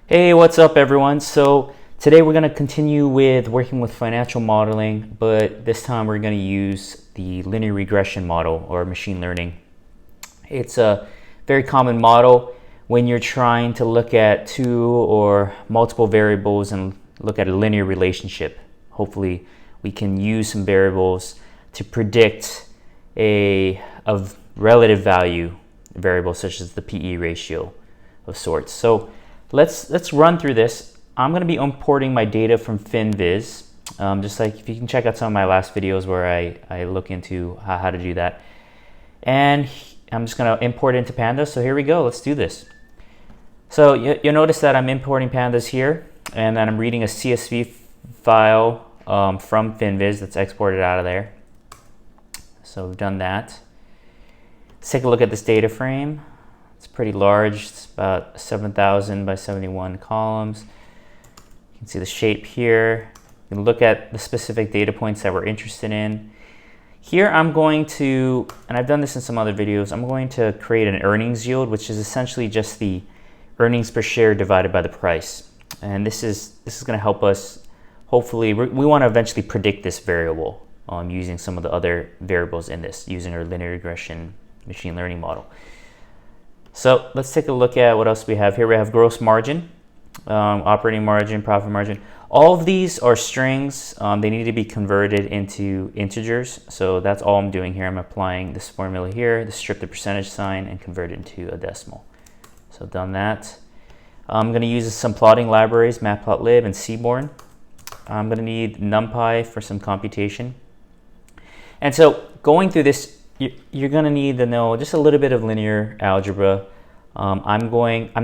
Hey, what's up everyone? So today we're going to continue with working with financial modeling, but this time we're going to use the linear regression model or machine learning. It's a very common model when you're trying to look at two or multiple variables and look at a linear relationship. Hopefully we can use some variables to predict a relative value variable such as the PE ratio of sorts. So let's run through this. I'm going to be importing my data from FinViz, just like if you can check out some of my last videos where I look into how to do that. And I'm just going to import it into Pandas. So here we go. Let's do this. So you'll notice that I'm importing Pandas here, and then I'm reading a CSV file from FinViz that's exported out of there. So we've done that. Let's take a look at this data frame. It's pretty large. It's about 7,000 by 71 columns. You can see the shape here. You can look at the specific data points that we're interested in. Here I'm going to, and I've done this in some other videos, I'm going to create an earnings yield, which is essentially just the earnings per share divided by the price. And this is going to help us, hopefully, we want to eventually predict this variable using some of the other variables in this, using our linear regression machine learning model. So let's take a look at what else we have here. We have gross margin, operating margin, profit margin. All of these are strings. They need to be converted into integers. So that's all I'm doing here. I'm applying this formula here, to strip the percentage sign and convert it into a decimal. So I've done that. I'm going to use some plotting libraries, matplotlib and Seaborn. I'm going to need NumPy for some computation. And so going through this, you're going to need to know just a little bit of linear algebra. I'm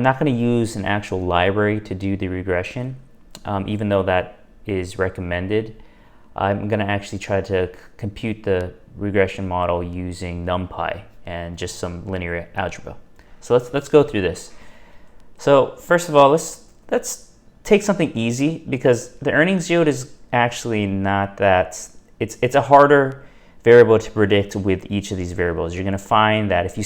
not going to use an actual library to do the regression, even though that is recommended. I'm going to actually try to compute the regression model using NumPy and just some linear algebra. So let's go through this. So first of all, let's take something easy, because the earnings yield is actually not that, it's a harder variable to predict with each of these variables. You're going to find that if you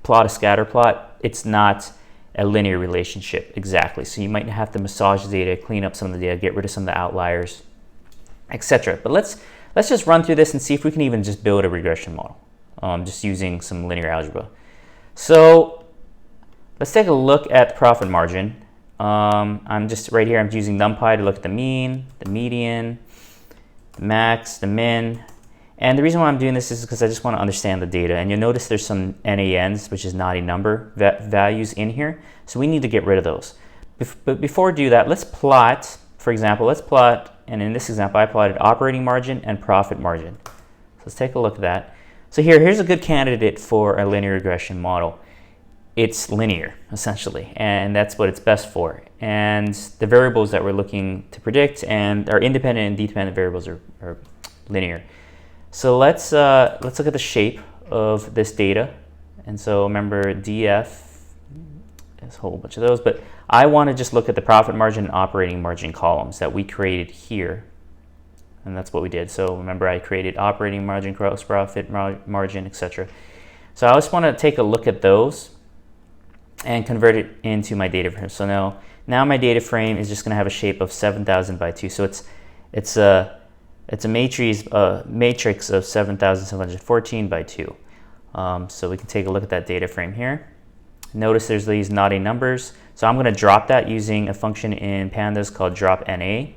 plot a scatter plot, it's not a linear relationship exactly. So you might have to massage the data, clean up some of the data, get rid of some of the outliers, etc. But let's just run through this and see if we can even just build a regression model, just using some linear algebra. So let's take a look at the profit margin. I'm just right here, I'm using NumPy to look at the mean, the median, the max, the min. And the reason why I'm doing this is because I just want to understand the data. And you'll notice there's some NANs, which is naughty number values in here. So we need to get rid of those. But before we do that, let's plot, for example, and in this example, I plotted operating margin and profit margin. So let's take a look at that. So here's a good candidate for a linear regression model. It's linear, essentially, and that's what it's best for. And the variables that we're looking to predict and our independent and dependent variables are linear. So let's look at the shape of this data. And so remember DF, there's a whole bunch of those, but I want to just look at the profit margin and operating margin columns that we created here. And that's what we did. So remember, I created operating margin, gross profit margin, etc. So I just want to take a look at those and convert it into my data frame. So now my data frame is just going to have a shape of 7,000 by 2. So it's a matrix of 7,714 by 2. So we can take a look at that data frame here. Notice there's these naughty numbers. So I'm going to drop that using a function in Pandas called dropNA.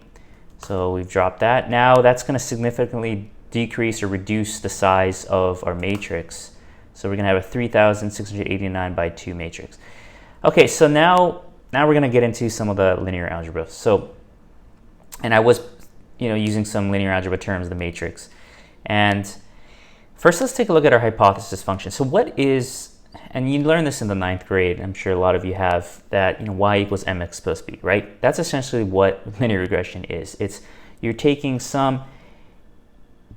So we've dropped that. Now that's going to significantly decrease or reduce the size of our matrix. So we're going to have a 3,689 by 2 matrix. Okay, so now we're going to get into some of the linear algebra. So, and I was using some linear algebra terms, the matrix. And first, let's take a look at our hypothesis function. So what is, and you learned this in the 9th grade, I'm sure a lot of you have, that y equals mx plus b, right? That's essentially what linear regression is. You're taking some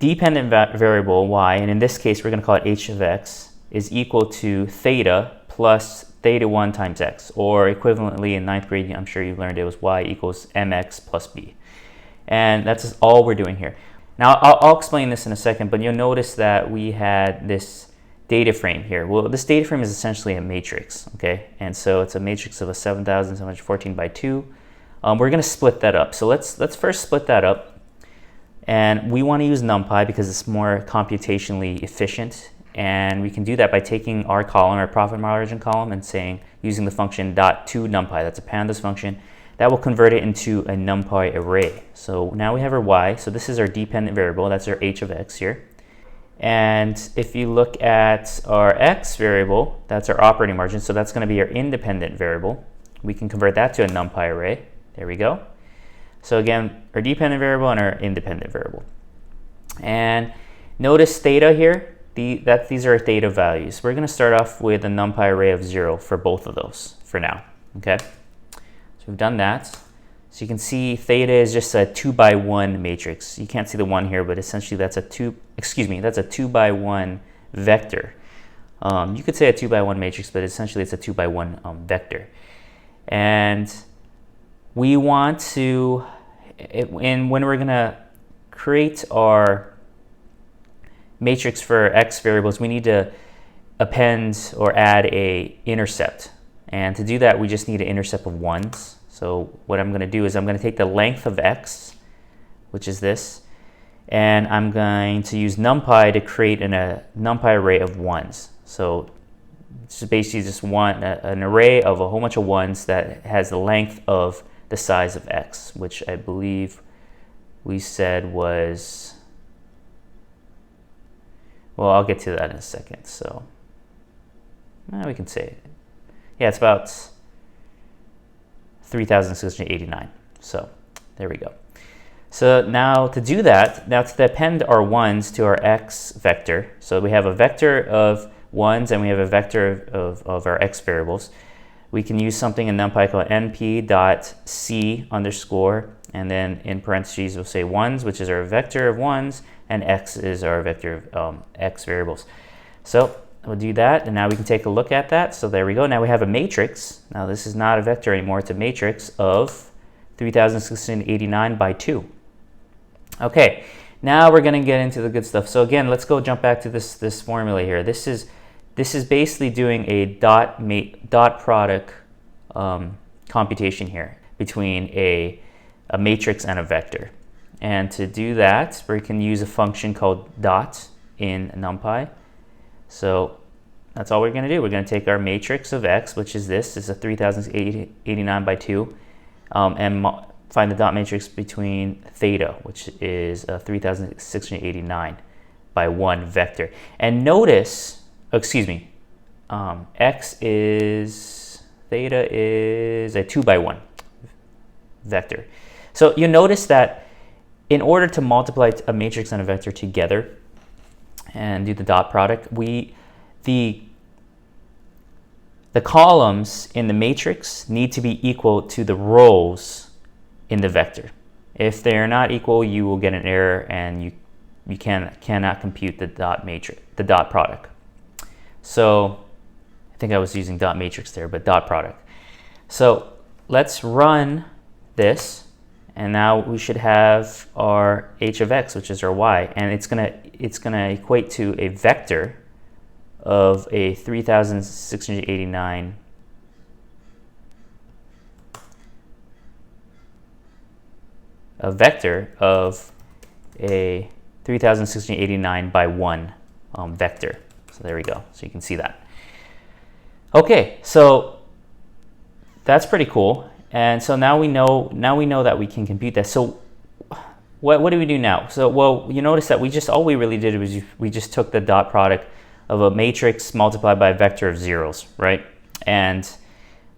dependent variable y, and in this case, we're going to call it h of x, is equal to theta plus theta 1 times x, or equivalently in 9th grade, I'm sure you learned it was y equals mx plus b. And that's all we're doing here. Now, I'll explain this in a second, but you'll notice that we had this data frame here? Well, this data frame is essentially a matrix, okay? And so it's a matrix of a 7,714 by 2. We're going to split that up. So let's first split that up. And we want to use NumPy because it's more computationally efficient. And we can do that by taking our column, our profit margin column, and using the function .toNumPy. That's a pandas function. That will convert it into a NumPy array. So now we have our y. So this is our dependent variable. That's our h of x here. And if you look at our x variable, that's our operating margin. So that's going to be our independent variable. We can convert that to a NumPy array. There we go. So again, our dependent variable and our independent variable. And notice theta here. These are theta values. We're going to start off with a NumPy array of 0 for both of those for now. Okay. So we've done that. So you can see theta is just a 2 by 1 matrix. You can't see the 1 here, but essentially that's a 2 by 1 vector. You could say a 2 by 1 matrix, but essentially it's a 2 by 1 vector. And we want to, when we're going to create our matrix for x variables, we need to append or add a intercept. And to do that, we just need an intercept of 1s. So what I'm going to do is I'm going to take the length of x, which is this, and I'm going to use NumPy to create a NumPy array of 1s. So it's basically just an array of a whole bunch of 1s that has the length of the size of x, which I believe we said was, well, I'll get to that in a second. So we can say it. Yeah, it's about 3,689. So there we go. So now to do that, now to append our 1s to our x vector. So we have a vector of 1s and we have a vector of our x variables. We can use something in NumPy called np.c underscore, and then in parentheses we'll say 1s, which is our vector of 1s, and x is our vector of x variables. So we'll do that, and now we can take a look at that. So there we go. Now we have a matrix. Now this is not a vector anymore. It's a matrix of 3,689 by 2. Okay, now we're going to get into the good stuff. So again, let's go jump back to this formula here. This is basically doing a dot product computation here between a matrix and a vector. And to do that, we can use a function called dot in NumPy. So that's all we're going to do. We're going to take our matrix of x, which is this. It's a 3,089 by 2, and find the dot matrix between theta, which is a 3,689 by 1 vector. And notice, theta is a 2 by 1 vector. So you notice that in order to multiply a matrix and a vector together and do the dot product, the columns in the matrix need to be equal to the rows in the vector. If they are not equal, you will get an error and you cannot compute the dot product. So I think I was using dot matrix there, but dot product. So let's run this, and now we should have our h of x, which is our y, and it's gonna equate to a vector of a 3,689 by 1 vector. So there we go. So you can see that. Okay, so that's pretty cool. And so now we know that we can compute that. So what do we do now? So, well, you notice that all we really did was we just took the dot product of a matrix multiplied by a vector of zeros, right? And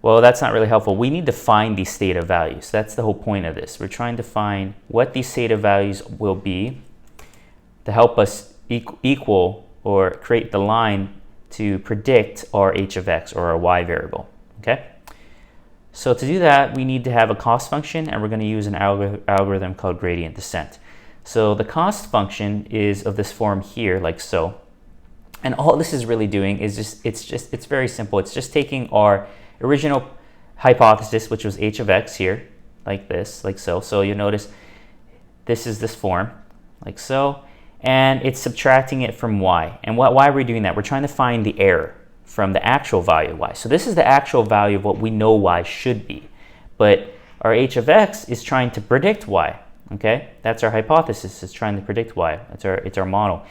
well, that's not really helpful. We need to find these theta values. That's the whole point of this. We're trying to find what these theta values will be to help us equal or create the line to predict our h of x or our y variable, okay? So to do that, we need to have a cost function, and we're going to use an algorithm called gradient descent. So the cost function is of this form here, like so. And all this is really doing is it's very simple. It's just taking our original hypothesis, which was h of x here, like this, like so. So you notice this is this form, like so. and it's subtracting it from y. And why are we doing that? We're trying to find the error from the actual value of y. So this is the actual value of what we know y should be. But our h of x is trying to predict y. Okay, that's our hypothesis. It's trying to predict y. It's our model,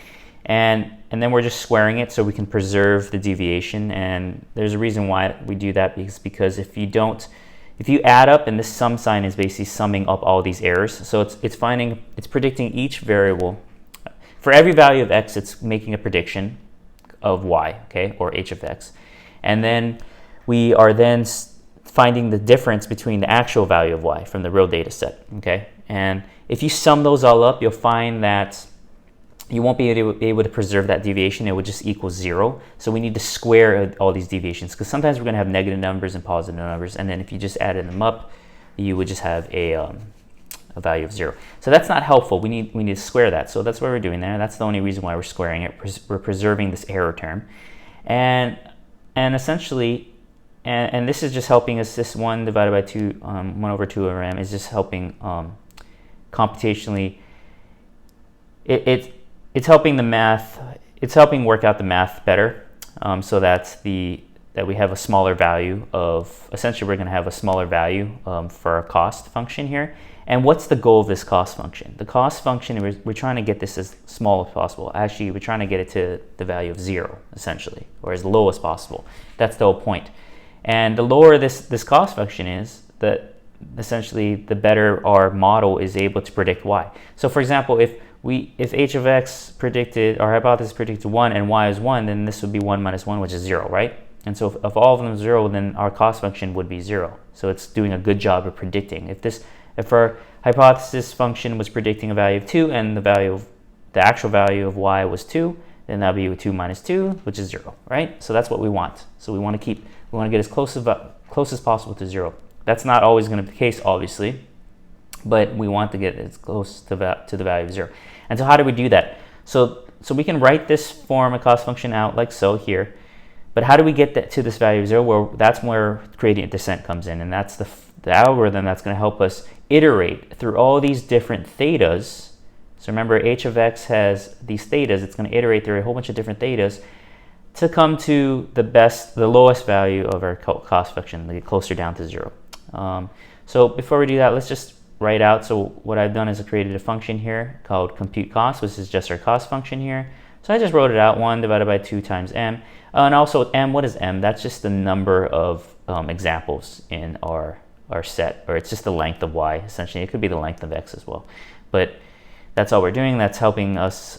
and then we're just squaring it so we can preserve the deviation. And there's a reason why we do that, because if you add up, and this sum sign is basically summing up all these errors, so it's predicting each variable. For every value of x, it's making a prediction of y, okay, or h of x, and then we are then finding the difference between the actual value of y from the real data set, okay? And if you sum those all up, you'll find that you won't be able to preserve that deviation. It would just equal 0. So we need to square all these deviations, because sometimes we're going to have negative numbers and positive numbers, and then if you just added them up, you would just have a value of 0. So that's not helpful. We need to square that. So that's what we're doing there. That's the only reason why we're squaring it. We're preserving this error term, and essentially. And this is just helping us, this 1 divided by 2, 1 over 2 over m is just helping computationally, it's helping the math, it's helping work out the math better, so that we have a smaller value of, essentially we're going to have a smaller value for our cost function here. And what's the goal of this cost function? The cost function, we're trying to get this as small as possible. Actually, we're trying to get it to the value of 0, essentially, or as low as possible. That's the whole point. And the lower this cost function is, that essentially the better our model is able to predict y. So for example, if h of x predicted, our hypothesis predicted 1 and y is 1, then this would be 1 minus 1, which is 0, right? And so if all of them are 0, then our cost function would be 0. So it's doing a good job of predicting. If our hypothesis function was predicting a value of 2 and the actual value of y was 2, then that would be 2 minus 2, which is 0, right? So that's what we want. So we want to get as close as possible to 0. That's not always going to be the case, obviously, but we want to get as close to the value of 0. And so how do we do that? So we can write this form of cost function out like so here, but how do we get that to this value of 0? Well, that's where gradient descent comes in, and that's the algorithm that's going to help us iterate through all these different thetas. So remember, h of x has these thetas. It's going to iterate through a whole bunch of different thetas to come to the lowest value of our cost function, to get closer down to 0. So before we do that, let's just write out. So what I've done is I created a function here called compute cost, which is just our cost function here. So I just wrote it out, 1 divided by 2 times m. And also m, what is m? That's just the number of examples in our set, or it's just the length of y, essentially. It could be the length of x as well. But that's all we're doing. That's helping us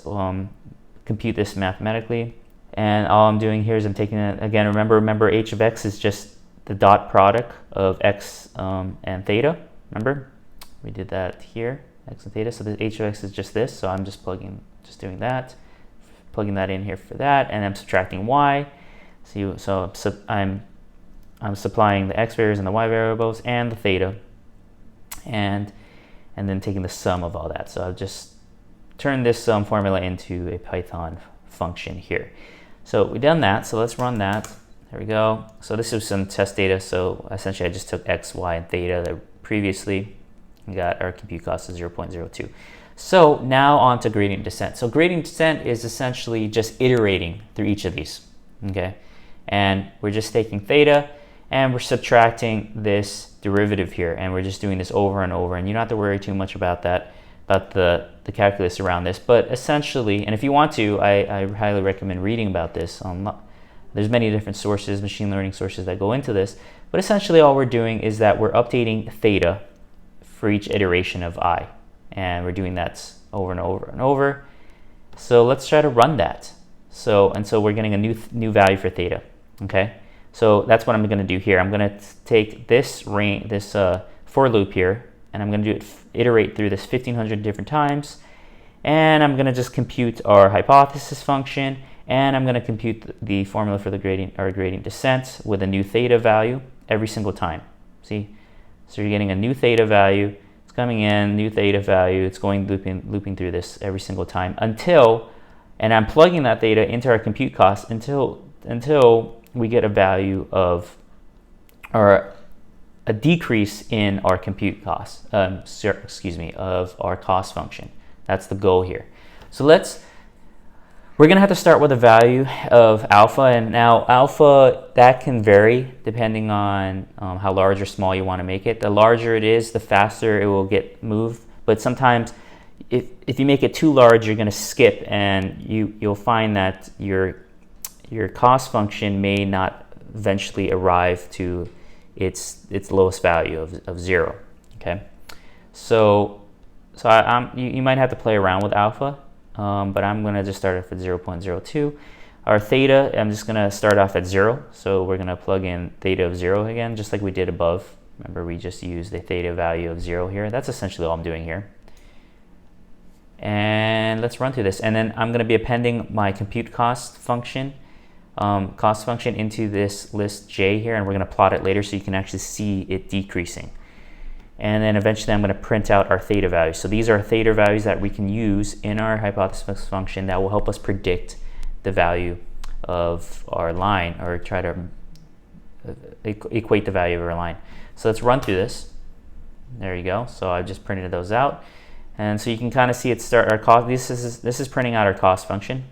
compute this mathematically. And all I'm doing here is I'm taking it, again, remember h of x is just the dot product of x and theta. Remember? We did that here, x and theta. So the h of x is just this. So I'm just doing that, plugging that in here for that, and I'm subtracting y. So I'm supplying the x variables and the y variables and the theta, and then taking the sum of all that. So I've just turned this formula into a Python function here. So we've done that, so let's run that. There we go. So this is some test data. So essentially I just took x, y, and theta that previously we got our compute cost of 0.02. So now on to gradient descent. So gradient descent is essentially just iterating through each of these, okay? And we're just taking theta and we're subtracting this derivative here, and we're just doing this over and over, and you don't have to worry too much about that, about the calculus around this. But essentially, and if you want to, I highly recommend reading about this. There's many different sources, machine learning sources that go into this, but essentially all we're doing is that we're updating theta for each iteration of I, and we're doing that over and over and over. So let's try to run that. So we're getting a new value for theta, okay? So that's what I'm going to do here. I'm going to take this for loop here, and I'm going to iterate through this 1,500 different times, and I'm going to just compute our hypothesis function, and I'm going to compute the formula for the gradient descent with a new theta value every single time. See? So you're getting a new theta value. It's coming in, new theta value. It's going looping through this every single time until, and I'm plugging that theta into our compute cost until we get a value of, or a decrease in our compute cost, of our cost function. That's the goal here. So we're going to have to start with a value of alpha, and now alpha, that can vary depending on how large or small you want to make it. The larger it is, the faster it will get moved, but sometimes if you make it too large, you're going to skip, and you'll find that your cost function may not eventually arrive to its lowest value of 0. Okay, so you might have to play around with alpha, but I'm going to just start off at 0.02. Our theta, I'm just going to start off at 0, so we're going to plug in theta of 0 again, just like we did above. Remember, we just used the theta value of 0 here. That's essentially all I'm doing here. And let's run through this, and then I'm going to be appending my compute cost function into this list J here, and we're going to plot it later so you can actually see it decreasing. And then eventually I'm going to print out our theta values. So these are theta values that we can use in our hypothesis function that will help us predict the value of our line, or try to equate the value of our line. So let's run through this. There you go. So I've just printed those out. And so you can kind of see it start our cost. This is printing out our cost function,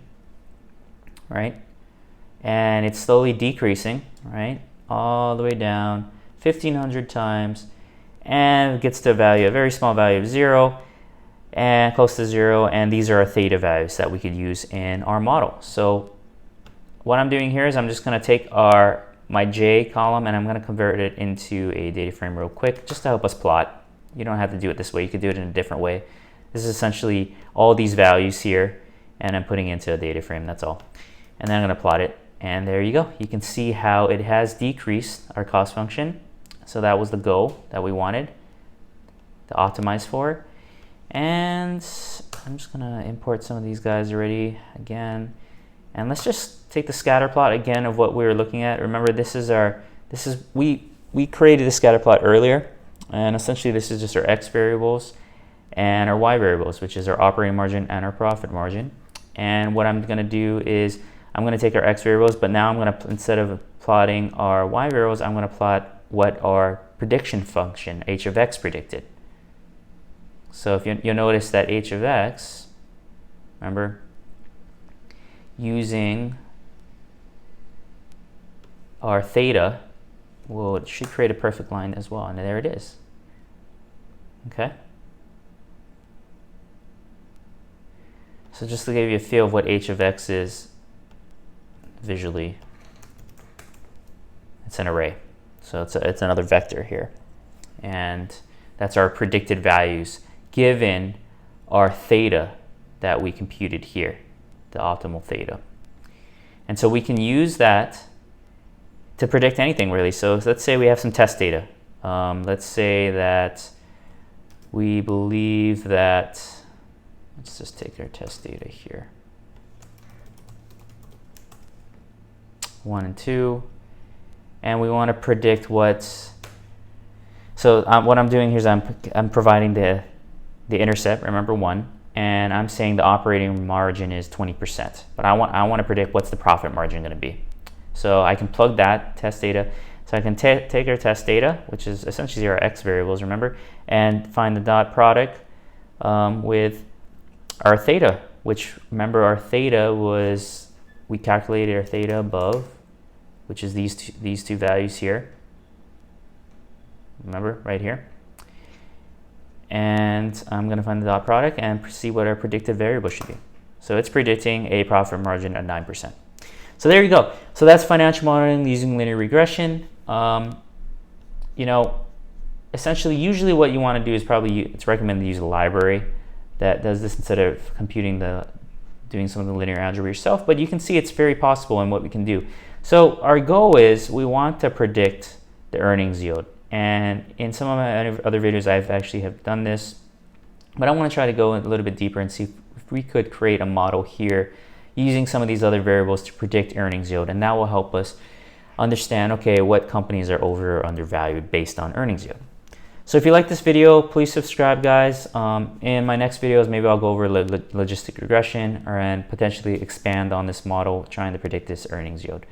right? And it's slowly decreasing, right? All the way down 1,500 times, and it gets to a very small value of 0, and close to 0. And these are our theta values that we could use in our model. So what I'm doing here is I'm just going to take my J column, and I'm going to convert it into a data frame real quick, just to help us plot. You don't have to do it this way. You could do it in a different way. This is essentially all these values here, and I'm putting into a data frame. That's all. And then I'm going to plot it. And there you go. You can see how it has decreased our cost function. So that was the goal that we wanted to optimize for. And I'm just going to import some of these guys already again. And let's just take the scatter plot again of what we were looking at. Remember, we created the scatter plot earlier. And essentially this is just our x variables and our y variables, which is our operating margin and our profit margin. And what I'm going to do is I'm going to take our x variables, but now I'm going to, instead of plotting our y variables, I'm going to plot what our prediction function h of x predicted. So if you'll notice that h of x, remember, using our theta, well, it should create a perfect line as well, and there it is. Okay. So just to give you a feel of what h of x is visually, it's an array. So it's another vector here, and that's our predicted values given our theta that we computed here, the optimal theta. And so we can use that to predict anything really. So let's say we have some test data. Let's say that we believe that, let's just take our test data here, 1 and 2, and we want to predict what I'm doing here is I'm providing the intercept, remember 1, and I'm saying the operating margin is 20%, but I want to predict what's the profit margin going to be. So I can plug that test data. So I can take our test data, which is essentially our x variables, remember, and find the dot product with our theta, which, remember, our theta was, we calculated our theta above, which is these two values here. Remember, right here. And I'm going to find the dot product and see what our predicted variable should be. So it's predicting a profit margin of 9%. So there you go. So that's financial modeling using linear regression. Essentially, usually what you want to do is it's recommended to use a library that does this instead of doing some of the linear algebra yourself. But you can see it's very possible in what we can do. So our goal is we want to predict the earnings yield. And in some of my other videos, I've actually have done this. But I want to try to go a little bit deeper and see if we could create a model here using some of these other variables to predict earnings yield. And that will help us understand, okay, what companies are over or undervalued based on earnings yield. So if you like this video, please subscribe, guys. In my next videos, maybe I'll go over logistic regression and potentially expand on this model trying to predict this earnings yield.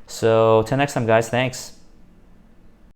So till next time, guys, thanks.